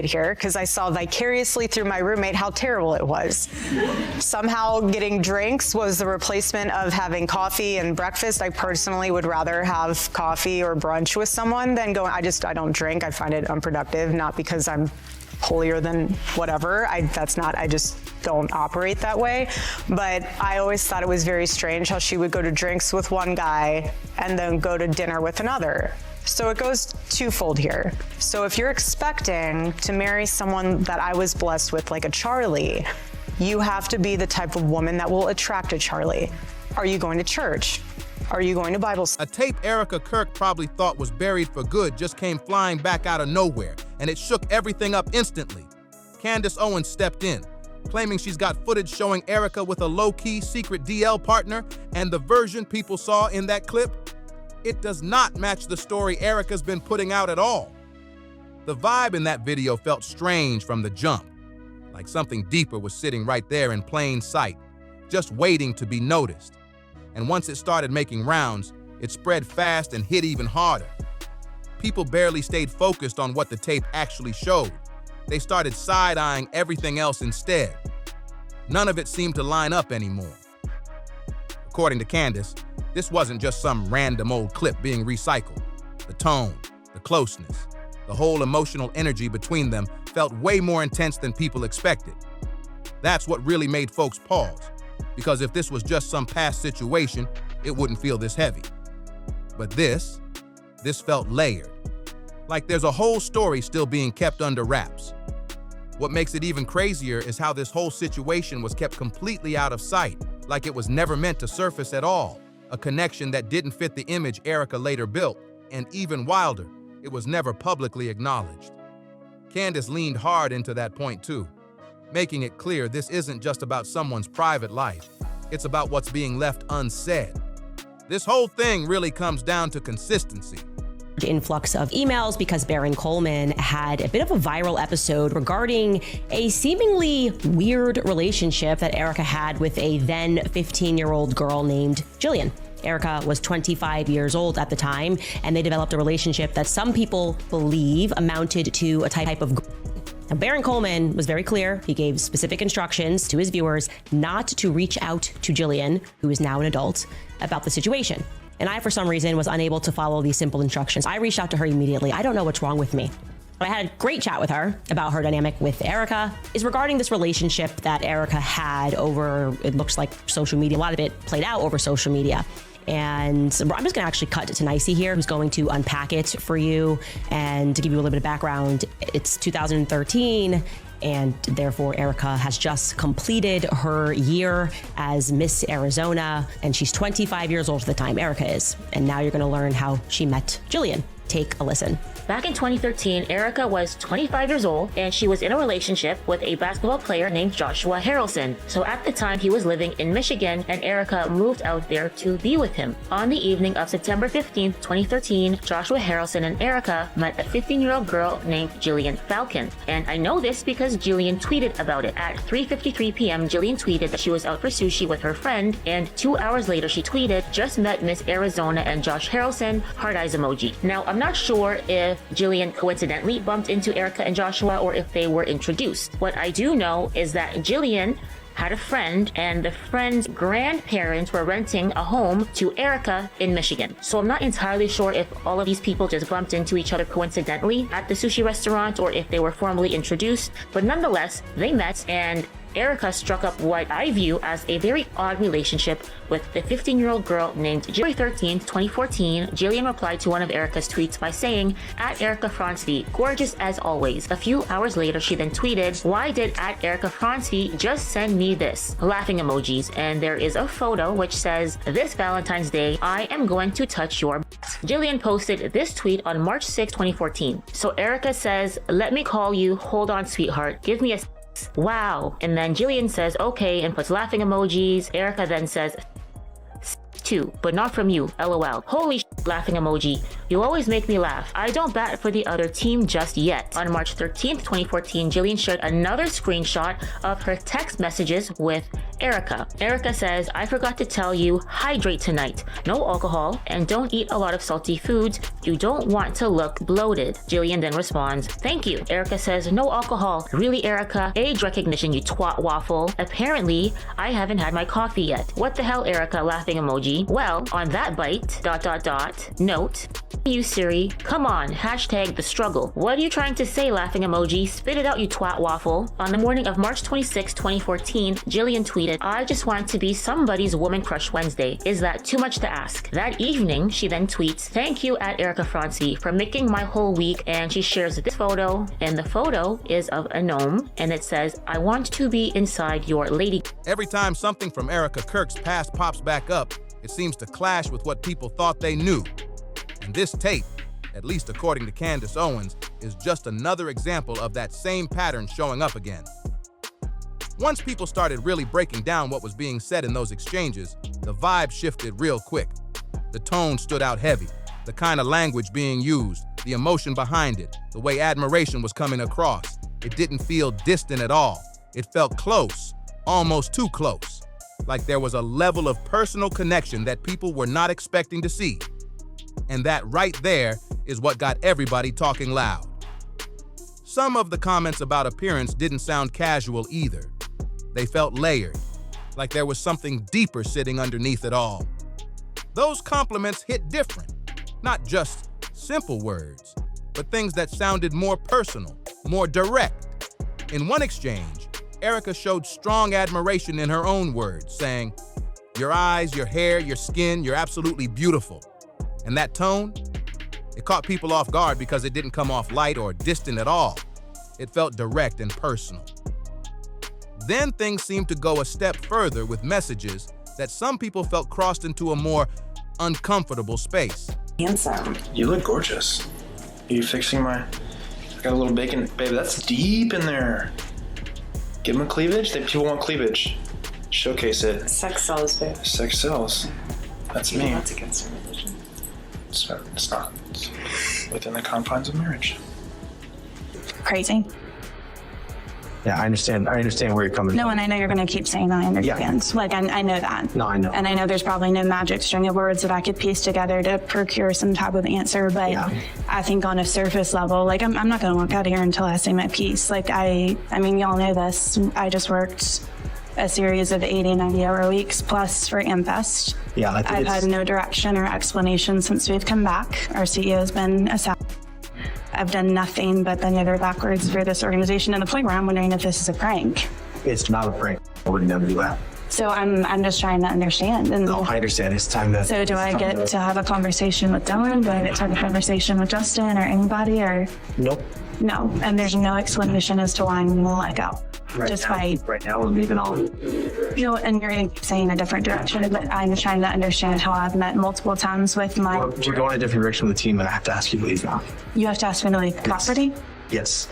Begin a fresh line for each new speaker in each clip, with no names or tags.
here because I saw vicariously through my roommate how terrible it was. Somehow getting drinks was the replacement of having coffee and breakfast. I personally would rather have coffee or brunch with someone than going, I don't drink. I find it unproductive, not because I'm holier than whatever. I just don't operate that way. But I always thought it was very strange how she would go to drinks with one guy and then go to dinner with another. So it goes twofold here. So if you're expecting to marry someone that I was blessed with, like a Charlie, you have to be the type of woman that will attract a Charlie. Are you going to church? Are you going to Bible study?
A tape Erika Kirk probably thought was buried for good just came flying back out of nowhere, and it shook everything up instantly. Candace Owens stepped in, claiming she's got footage showing Erika with a low-key secret DL partner, and the version people saw in that clip, it does not match the story Erika's been putting out at all. The vibe in that video felt strange from the jump, like something deeper was sitting right there in plain sight, just waiting to be noticed. And once it started making rounds, it spread fast and hit even harder. People barely stayed focused on what the tape actually showed. They started side-eyeing everything else instead. None of it seemed to line up anymore. According to Candace, this wasn't just some random old clip being recycled. The tone, the closeness, the whole emotional energy between them felt way more intense than people expected. That's what really made folks pause, because if this was just some past situation, it wouldn't feel this heavy. But this felt layered, like there's a whole story still being kept under wraps. What makes it even crazier is how this whole situation was kept completely out of sight, like it was never meant to surface at all, a connection that didn't fit the image Erika later built, and even wilder, it was never publicly acknowledged. Candace leaned hard into that point too, making it clear this isn't just about someone's private life, it's about what's being left unsaid. This whole thing really comes down to consistency.
Influx of emails because Baron Coleman had a bit of a viral episode regarding a seemingly weird relationship that Erika had with a then 15-year-old girl named Jillian. Erika was 25 years old at the time, and they developed a relationship that some people believe amounted to a type of. Now, Baron Coleman was very clear. He gave specific instructions to his viewers not to reach out to Jillian, who is now an adult, about the situation. And I, for some reason, was unable to follow these simple instructions. I reached out to her immediately. I don't know what's wrong with me. I had a great chat with her about her dynamic with Erika. Is regarding this relationship that Erika had over, it looks like social media. A lot of it played out over social media. And I'm just gonna actually cut to Nicey here, who's going to unpack it for you. And to give you a little bit of background, it's 2013, and therefore Erika has just completed her year as Miss Arizona, and she's 25 years old at the time, Erika is. And now you're gonna learn how she met Jillian. Take a listen.
Back in 2013, Erika was 25 years old, and she was in a relationship with a basketball player named Joshua Harrelson. So at the time, he was living in Michigan, and Erika moved out there to be with him. On the evening of September 15th, 2013, Joshua Harrelson and Erika met a 15-year-old girl named Jillian Falcon. And I know this because Jillian tweeted about it. At 3:53 p.m., Jillian tweeted that she was out for sushi with her friend, and 2 hours later, she tweeted, "Just met Miss Arizona and Josh Harrelson, heart eyes emoji." Now, I'm not sure if Jillian coincidentally bumped into Erika and Joshua or if they were introduced. What I do know is that Jillian had a friend, and the friend's grandparents were renting a home to Erika in Michigan. So I'm not entirely sure if all of these people just bumped into each other coincidentally at the sushi restaurant or if they were formally introduced, but nonetheless, they met, and Erika struck up what I view as a very odd relationship with the 15-year-old girl named January 13th, 2014. Jillian replied to one of Erika's tweets by saying, "@Erika Francevy, gorgeous as always." A few hours later, she then tweeted, "Why did @Erika Francevy just send me this?" Laughing emojis, and there is a photo which says, "This Valentine's Day, I am going to touch your butt." Jillian posted this tweet on March 6, 2014. So Erika says, "Let me call you, hold on sweetheart, give me a wow." And then Jillian says, "Okay," and puts laughing emojis. Erika then says, "Too, but not from you, LOL. Holy shit," laughing emoji. "You always make me laugh. I don't bat for the other team just yet." On March 13th, 2014, Jillian shared another screenshot of her text messages with Erika. Erika says, I forgot to tell you, hydrate tonight. No alcohol, and don't eat a lot of salty foods. You don't want to look bloated. Jillian then responds, thank you. Erika says, no alcohol. Really, Erika? Age recognition, you twat waffle. Apparently, I haven't had my coffee yet. What the hell, Erika? Laughing emoji. Well, on that bite, ... Note, you Siri, come on, hashtag the struggle. What are you trying to say, laughing emoji? Spit it out, you twat waffle. On the morning of March 26, 2014, Jillian tweeted, I just want to be somebody's woman crush Wednesday. Is that too much to ask? That evening, she then tweets, thank you at Erika Franci for making my whole week, and she shares this photo, and the photo is of a gnome, and it says, I want to be inside your lady.
Every time something from Erika Kirk's past pops back up, it seems to clash with what people thought they knew. And this tape, at least according to Candace Owens, is just another example of that same pattern showing up again. Once people started really breaking down what was being said in those exchanges, the vibe shifted real quick. The tone stood out heavy, the kind of language being used, the emotion behind it, the way admiration was coming across. It didn't feel distant at all. It felt close, almost too close, like there was a level of personal connection that people were not expecting to see. And that right there is what got everybody talking loud. Some of the comments about appearance didn't sound casual either. They felt layered, like there was something deeper sitting underneath it all. Those compliments hit different, not just simple words, but things that sounded more personal, more direct. In one exchange, Erika showed strong admiration in her own words, saying, your eyes, your hair, your skin, you're absolutely beautiful. And that tone, it caught people off guard because it didn't come off light or distant at all. It felt direct and personal. Then things seemed to go a step further with messages that some people felt crossed into a more uncomfortable space.
Handsome. You look gorgeous. Are you fixing I got a little bacon. Babe, that's deep in there. Give them cleavage. People want cleavage. Showcase it.
Sex sells, babe.
Sex sells. That's me.
That's against our religion.
It's not. It's within the confines of marriage.
Crazy.
Yeah, I understand where you're coming from.
No, and I know you're going to keep saying that. I understand.
Yeah.
Like, I know that.
No, I know.
And I know there's probably no magic string of words that I could piece together to procure some type of answer. But
yeah.
I think on a surface level, like, I'm not going to walk out of here until I say my piece. Like, I mean, y'all know this. I just worked a series of 80, 90-hour weeks plus for AmFest.
Yeah,
I've had no direction or explanation since we've come back. Our CEO has been assassinated. I've done nothing but bend over backwards for this organization, and the point where I'm wondering if this is a prank.
It's not a prank. I would never do that.
So I'm just trying to understand. And
no, I understand. It's time to.
So do I get to have a conversation with Dylan? Do I get to have a conversation with Justin or anybody? Or
Nope.
No, and there's no explanation as to why I'm going to let go.
Right now, we're leaving all.
And you're going to keep saying a different direction, but I'm trying to understand how I've met multiple times with my.
Well, you're going a different direction with the team, and I have to ask you to leave now.
You have to ask me to leave the property?
Yes.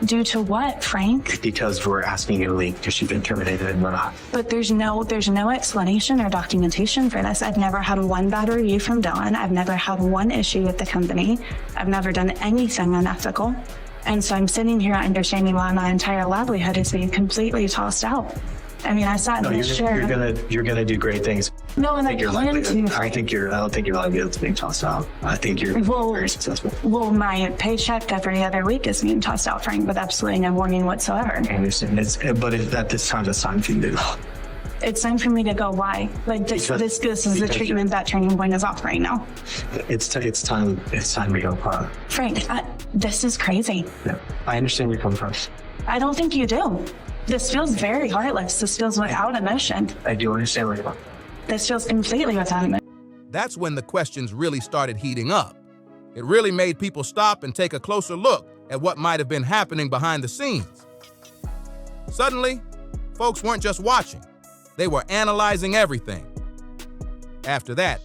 Due to what, Frank?
Because we're asking you to leave because you've been terminated and we're not.
But there's no explanation or documentation for this. I've never had one bad review from Dylan. I've never had one issue with the company. I've never done anything unethical. And so I'm sitting here understanding why my entire livelihood is being completely tossed out. I mean, I sat in this chair.
You're gonna do great things.
No, and I plan to.
I don't think your livelihood's being tossed out. I think you're very successful.
Well, my paycheck every other week is being tossed out, Frank, with absolutely no warning whatsoever.
I understand. But at this time, it's time for you to go.
It's time for me to go. Why? Like this is the treatment that Turning Point is offering now.
It's time to go.
Frank, this is crazy.
Yeah, I understand where you're coming from.
I don't think you do. This feels very heartless. This feels without emotion.
I do understand where you're coming from.
This feels completely without emotion.
That's when the questions really started heating up. It really made people stop and take a closer look at what might have been happening behind the scenes. Suddenly, folks weren't just watching. They were analyzing everything. After that,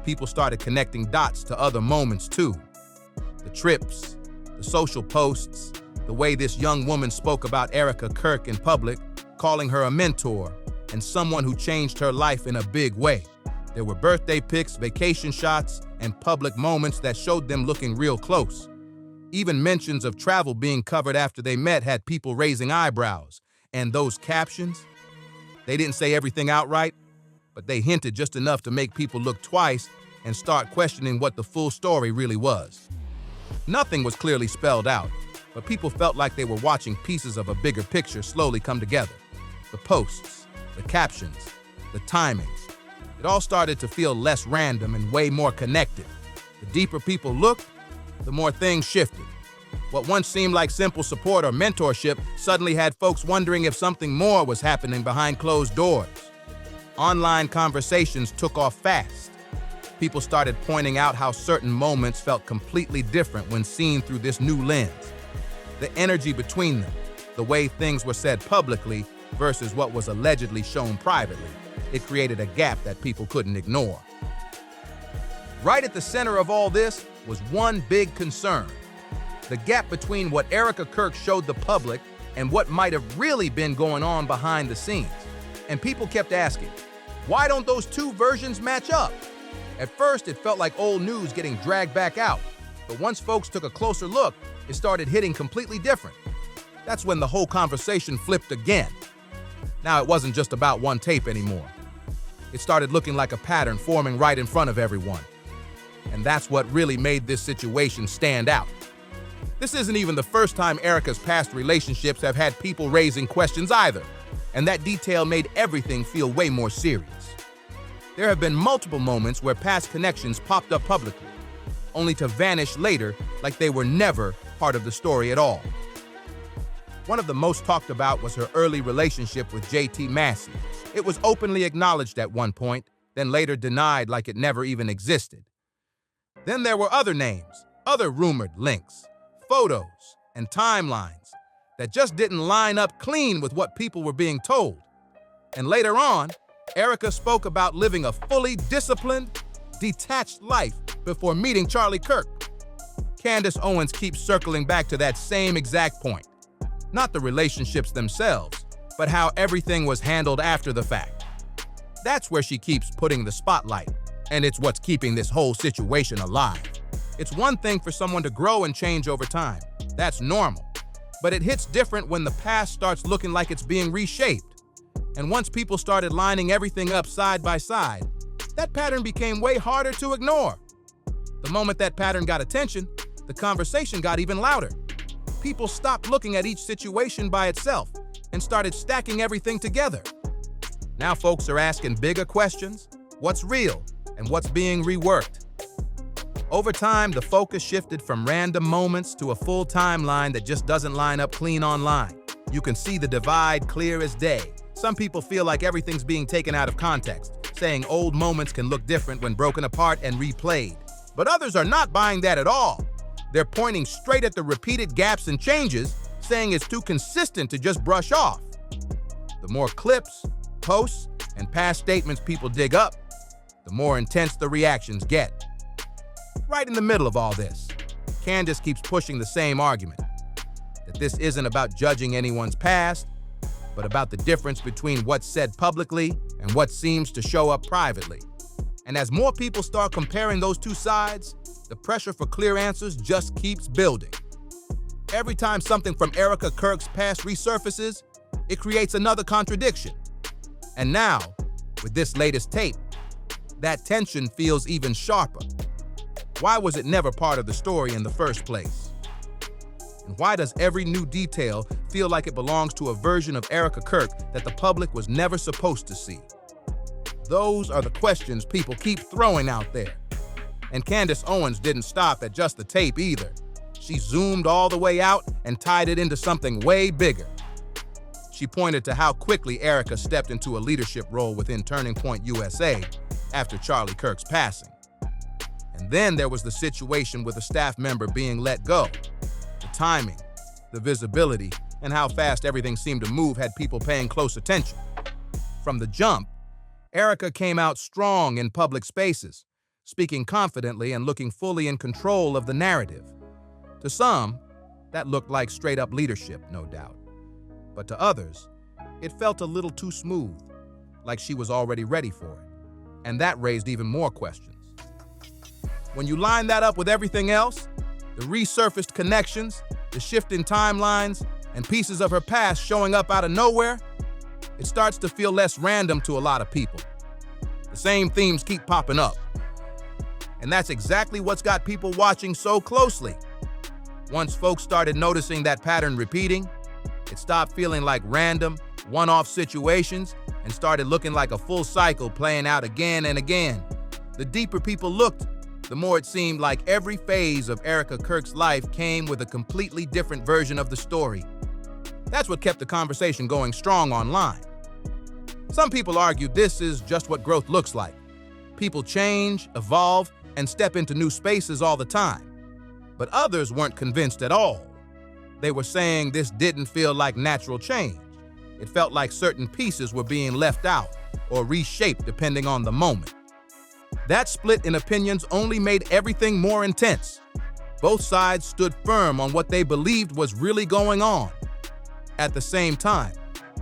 people started connecting dots to other moments too. The trips, the social posts, the way this young woman spoke about Erika Kirk in public, calling her a mentor and someone who changed her life in a big way. There were birthday pics, vacation shots, and public moments that showed them looking real close. Even mentions of travel being covered after they met had people raising eyebrows. And those captions? They didn't say everything outright, but they hinted just enough to make people look twice and start questioning what the full story really was. Nothing was clearly spelled out, but people felt like they were watching pieces of a bigger picture slowly come together. The posts, the captions, the timings. It all started to feel less random and way more connected. The deeper people looked, the more things shifted. What once seemed like simple support or mentorship suddenly had folks wondering if something more was happening behind closed doors. Online conversations took off fast. People started pointing out how certain moments felt completely different when seen through this new lens. The energy between them, the way things were said publicly versus what was allegedly shown privately, it created a gap that people couldn't ignore. Right at the center of all this was one big concern: the gap between what Erika Kirk showed the public and what might have really been going on behind the scenes. And people kept asking, why don't those two versions match up? At first, it felt like old news getting dragged back out, but once folks took a closer look, it started hitting completely different. That's when the whole conversation flipped again. Now it wasn't just about one tape anymore. It started looking like a pattern forming right in front of everyone. And that's what really made this situation stand out. This isn't even the first time Erika's past relationships have had people raising questions either, and that detail made everything feel way more serious. There have been multiple moments where past connections popped up publicly, only to vanish later like they were never part of the story at all. One of the most talked about was her early relationship with JT Massey. It was openly acknowledged at one point, then later denied like it never even existed. Then there were other names, other rumored links, photos, and timelines that just didn't line up clean with what people were being told. And later on, Erika spoke about living a fully disciplined, detached life before meeting Charlie Kirk. Candace Owens keeps circling back to that same exact point. Not the relationships themselves, but how everything was handled after the fact. That's where she keeps putting the spotlight, and it's what's keeping this whole situation alive. It's one thing for someone to grow and change over time. That's normal. But it hits different when the past starts looking like it's being reshaped. And once people started lining everything up side by side, that pattern became way harder to ignore. The moment that pattern got attention, the conversation got even louder. People stopped looking at each situation by itself and started stacking everything together. Now folks are asking bigger questions: what's real and what's being reworked? Over time, the focus shifted from random moments to a full timeline that just doesn't line up clean online. You can see the divide clear as day. Some people feel like everything's being taken out of context, saying old moments can look different when broken apart and replayed. But others are not buying that at all. They're pointing straight at the repeated gaps and changes, saying it's too consistent to just brush off. The more clips, posts, and past statements people dig up, the more intense the reactions get. Right in the middle of all this, Candace keeps pushing the same argument, that this isn't about judging anyone's past, but about the difference between what's said publicly and what seems to show up privately. And as more people start comparing those two sides, the pressure for clear answers just keeps building. Every time something from Erika Kirk's past resurfaces, it creates another contradiction. And now, with this latest tape, that tension feels even sharper. Why was it never part of the story in the first place? And why does every new detail feel like it belongs to a version of Erika Kirk that the public was never supposed to see? Those are the questions people keep throwing out there. And Candace Owens didn't stop at just the tape either. She zoomed all the way out and tied it into something way bigger. She pointed to how quickly Erika stepped into a leadership role within Turning Point USA after Charlie Kirk's passing. And then there was the situation with a staff member being let go. The timing, the visibility, and how fast everything seemed to move had people paying close attention. From the jump, Erika came out strong in public spaces, speaking confidently and looking fully in control of the narrative. To some, that looked like straight-up leadership, no doubt. But to others, it felt a little too smooth, like she was already ready for it. And that raised even more questions. When you line that up with everything else, the resurfaced connections, the shifting timelines, and pieces of her past showing up out of nowhere, it starts to feel less random to a lot of people. The same themes keep popping up. And that's exactly what's got people watching so closely. Once folks started noticing that pattern repeating, it stopped feeling like random, one-off situations and started looking like a full cycle playing out again and again. The deeper people looked, the more it seemed like every phase of Erika Kirk's life came with a completely different version of the story. That's what kept the conversation going strong online. Some people argued this is just what growth looks like. People change, evolve, and step into new spaces all the time. But others weren't convinced at all. They were saying this didn't feel like natural change. It felt like certain pieces were being left out or reshaped depending on the moment. That split in opinions only made everything more intense. Both sides stood firm on what they believed was really going on. At the same time,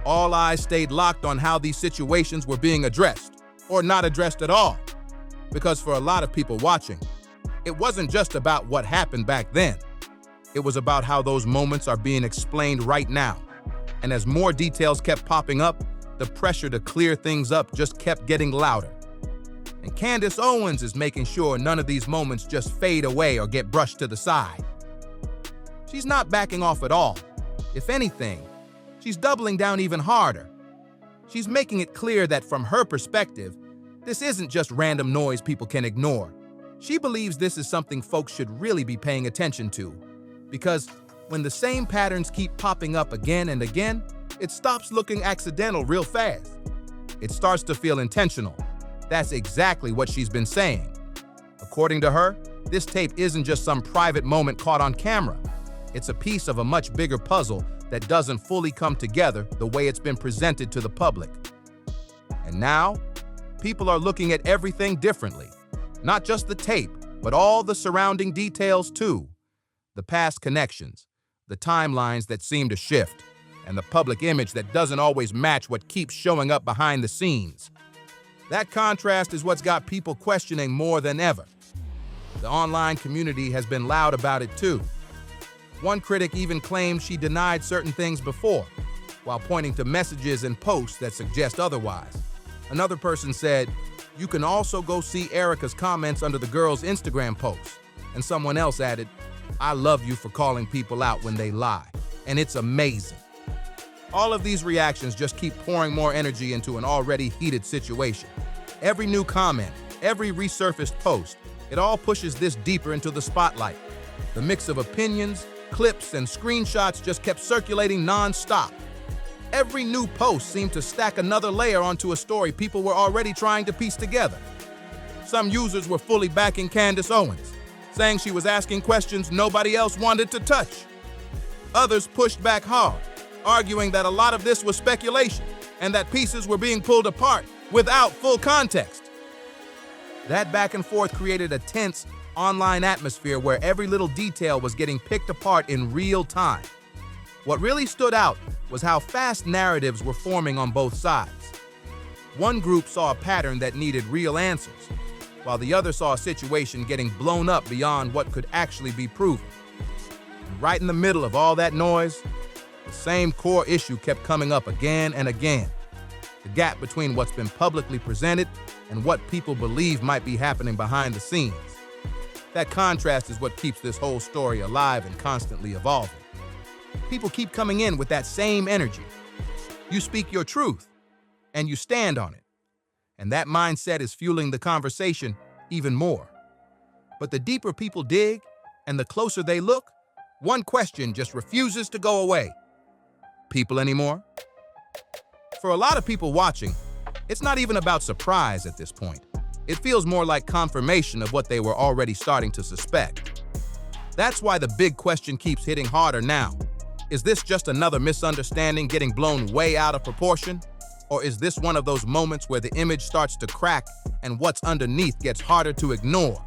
all eyes stayed locked on how these situations were being addressed, or not addressed at all. Because for a lot of people watching, it wasn't just about what happened back then. It was about how those moments are being explained right now. And as more details kept popping up, the pressure to clear things up just kept getting louder. And Candace Owens is making sure none of these moments just fade away or get brushed to the side. She's not backing off at all. If anything, she's doubling down even harder. She's making it clear that from her perspective, this isn't just random noise people can ignore. She believes this is something folks should really be paying attention to. Because when the same patterns keep popping up again and again, it stops looking accidental real fast. It starts to feel intentional. That's exactly what she's been saying. According to her, this tape isn't just some private moment caught on camera. It's a piece of a much bigger puzzle that doesn't fully come together the way it's been presented to the public. And now, people are looking at everything differently. Not just the tape, but all the surrounding details too. The past connections, the timelines that seem to shift, and the public image that doesn't always match what keeps showing up behind the scenes. That contrast is what's got people questioning more than ever. The online community has been loud about it too. One critic even claimed she denied certain things before, while pointing to messages and posts that suggest otherwise. Another person said, "You can also go see Erika's comments under the girl's Instagram post." And someone else added, "I love you for calling people out when they lie, and it's amazing." All of these reactions just keep pouring more energy into an already heated situation. Every new comment, every resurfaced post, it all pushes this deeper into the spotlight. The mix of opinions, clips, and screenshots just kept circulating non-stop. Every new post seemed to stack another layer onto a story people were already trying to piece together. Some users were fully backing Candace Owens, saying she was asking questions nobody else wanted to touch. Others pushed back hard, arguing that a lot of this was speculation and that pieces were being pulled apart without full context. That back and forth created a tense online atmosphere where every little detail was getting picked apart in real time. What really stood out was how fast narratives were forming on both sides. One group saw a pattern that needed real answers, while the other saw a situation getting blown up beyond what could actually be proven. And right in the middle of all that noise, the same core issue kept coming up again and again. The gap between what's been publicly presented and what people believe might be happening behind the scenes. That contrast is what keeps this whole story alive and constantly evolving. People keep coming in with that same energy. You speak your truth, and you stand on it. And that mindset is fueling the conversation even more. But the deeper people dig, and the closer they look, one question just refuses to go away. People anymore? For a lot of people watching, it's not even about surprise at this point. It feels more like confirmation of what they were already starting to suspect. That's why the big question keeps hitting harder now. Is this just another misunderstanding getting blown way out of proportion? Or is this one of those moments where the image starts to crack and what's underneath gets harder to ignore?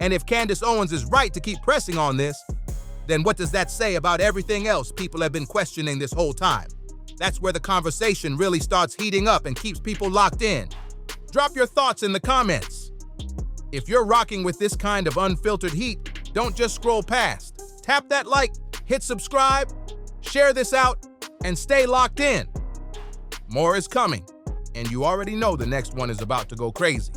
And if Candace Owens is right to keep pressing on this, then what does that say about everything else people have been questioning this whole time? That's where the conversation really starts heating up and keeps people locked in. Drop your thoughts in the comments. If you're rocking with this kind of unfiltered heat, don't just scroll past. Tap that like, hit subscribe, share this out, and stay locked in. More is coming, and you already know the next one is about to go crazy.